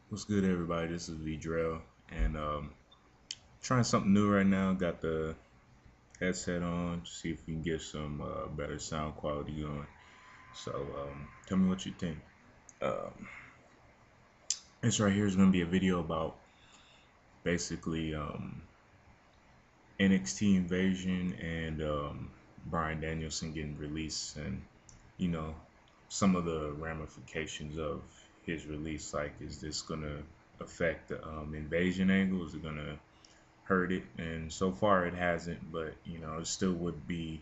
What's good, everybody? This is V Drell, and trying something new right now. Got the headset on to see if we can get some better sound quality going. So, tell me what you think. Um, this right here is going to be a video about basically NXT Invasion and Bryan Danielson getting released, and you know some of the ramifications of his release. Like, is this going to affect the Invasion angle? Is it going to hurt it? And so far it hasn't, but it still would be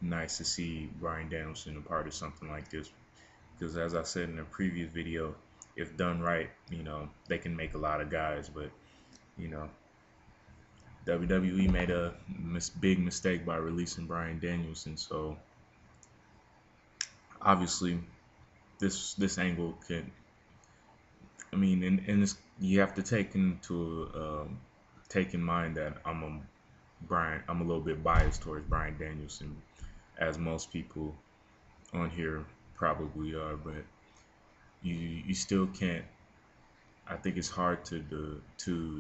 nice to see Bryan Danielson a part of something like this, because as I said in a previous video, if done right, they can make a lot of guys. But you know WWE made a big mistake by releasing Bryan Danielson, so obviously this angle could, and it's, you have to take in mind that I'm a little bit biased towards Bryan Danielson, as most people on here probably are. But you still can't. I think it's hard to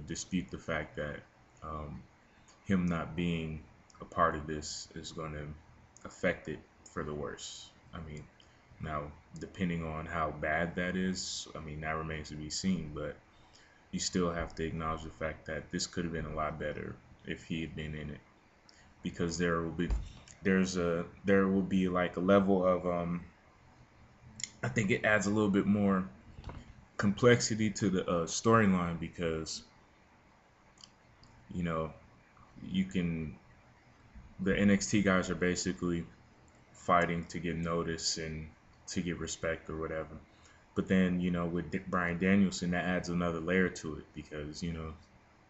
dispute the fact that um, him not being a part of this is going to affect it for the worse. Now, depending on how bad that is, that remains to be seen. But you still have to acknowledge the fact that this could have been a lot better if he had been in it, because there will be like a level of I think it adds a little bit more complexity to the storyline, because you know you can the NXT guys are basically fighting to get notice and to get respect or whatever. But then with Bryan Danielson, that adds another layer to it, because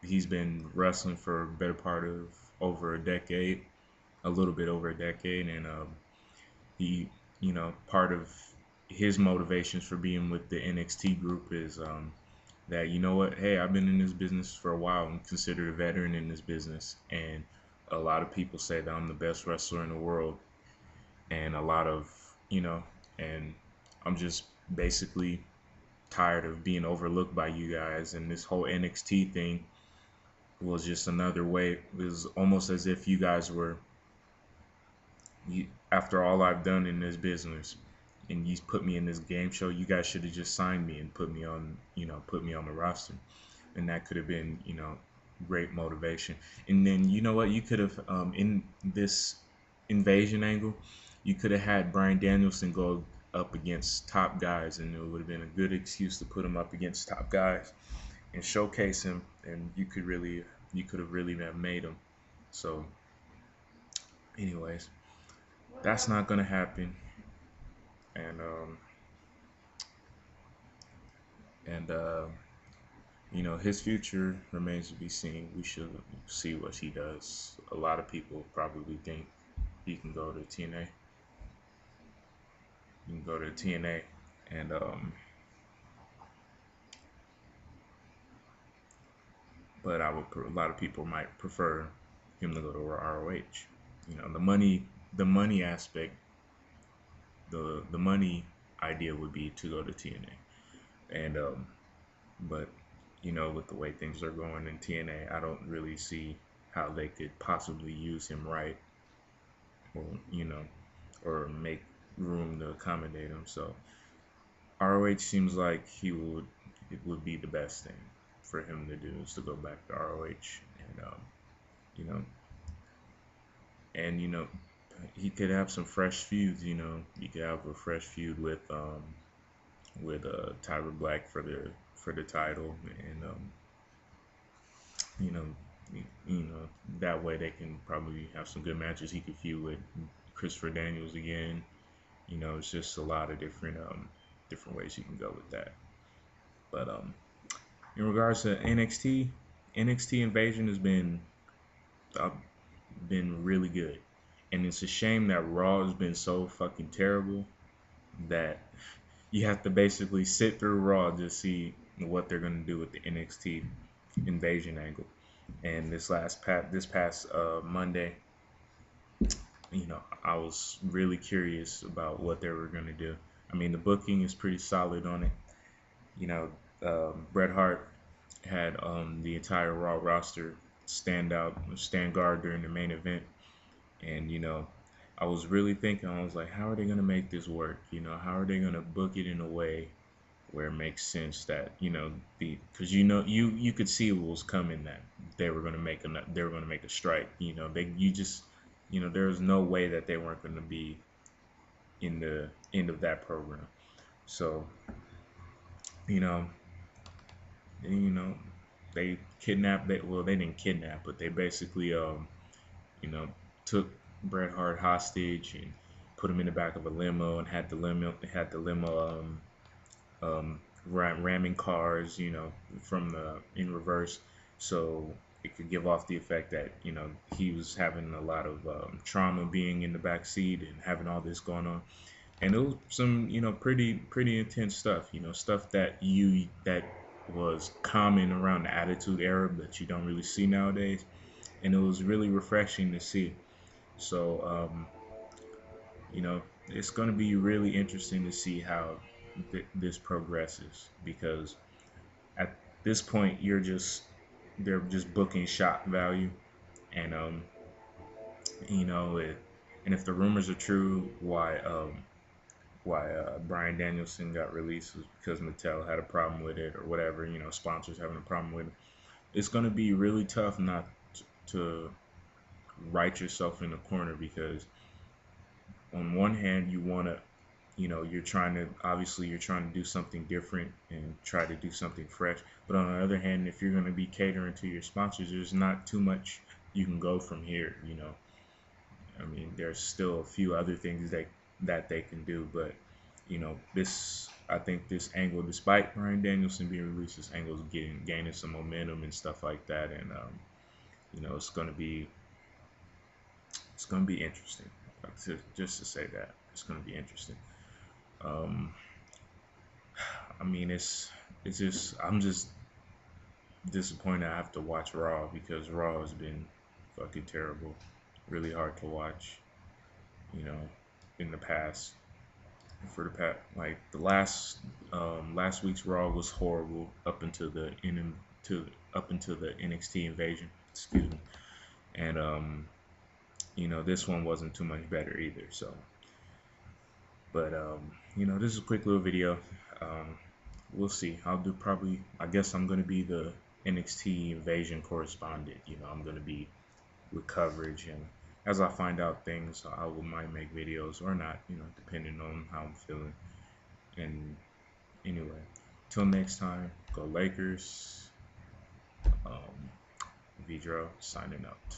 he's been wrestling for a better part of over a decade, a little bit over a decade, and he part of his motivations for being with the NXT group is that, what, hey, I've been in this business for a while. I'm considered a veteran in this business, and a lot of people say that I'm the best wrestler in the world, and a lot of and I'm just basically tired of being overlooked by you guys. And this whole NXT thing was just another way. It was almost as if you guys were, after all I've done in this business, and you put me in this game show, you guys should have just signed me and put me on the roster. And that could have been, great motivation. And then, what, you could have, in this invasion angle, you could have had Bryan Danielson go up against top guys, and it would have been a good excuse to put him up against top guys and showcase him, and you could have really have made him. So, anyways, that's not gonna happen. And and his future remains to be seen. We should see what he does. A lot of people probably think he can go to TNA. You can go to TNA, and but a lot of people might prefer him to go to ROH. The money aspect, the money idea would be to go to TNA, and but with the way things are going in TNA, I don't really see how they could possibly use him right, or or make room to accommodate him. So ROH seems like it would be the best thing for him to do, is to go back to ROH. And you know and he could have some fresh feuds. He could have a fresh feud with Tyler Black for the title, and you know that way they can probably have some good matches. He could feud with Christopher Daniels again. It's just a lot of different ways you can go with that. But in regards to NXT Invasion has uh, been really good, and it's a shame that Raw has been so fucking terrible that you have to basically sit through Raw to see what they're gonna do with the NXT Invasion angle. And this past Monday, I was really curious about what they were gonna do. The booking is pretty solid on it. You know, Bret Hart had the entire Raw roster stand guard during the main event, and I was really thinking, I was like, how are they gonna make this work? How are they gonna book it in a way where it makes sense that because you could see what was coming, that they were gonna make a strike. There was no way that they weren't gonna be in the end of that program. So you know you know they kidnapped they well they didn't kidnap, but they basically you know took Bret Hart hostage and put him in the back of a limo, and had the limo ramming cars, from the in reverse, so it could give off the effect that he was having a lot of trauma being in the back seat and having all this going on. And it was some pretty intense stuff, stuff that was common around the Attitude Era that you don't really see nowadays, and it was really refreshing to see. So it's going to be really interesting to see how this progresses, because at this point they're just booking shock value, and it, and if the rumors are true, why Brian Danielson got released was because Mattel had a problem with it or whatever, sponsors having a problem with it. It's going to be really tough not to write yourself in a corner, because on one hand you want to, you're trying to do something different and try to do something fresh, but on the other hand, if you're going to be catering to your sponsors, there's not too much you can go from here. I mean, there's still a few other things that they can do, but I think this angle, despite Brian Danielson being released, this angle is gaining some momentum and stuff like that, and it's gonna be interesting. Just to say that it's gonna be interesting. Um, I mean, it's just I'm just disappointed I have to watch Raw, because Raw has been fucking terrible, really hard to watch. You know, in the past, for the past, like last week's Raw was horrible up until the NXT invasion. Excuse me. And this one wasn't too much better either. So, but this is a quick little video. Um, we'll see. I'll do probably. I guess I'm gonna be the NXT invasion correspondent. I'm gonna be with coverage, and as I find out things, might make videos or not. Depending on how I'm feeling. And anyway, till next time, go Lakers. Vidro signing out.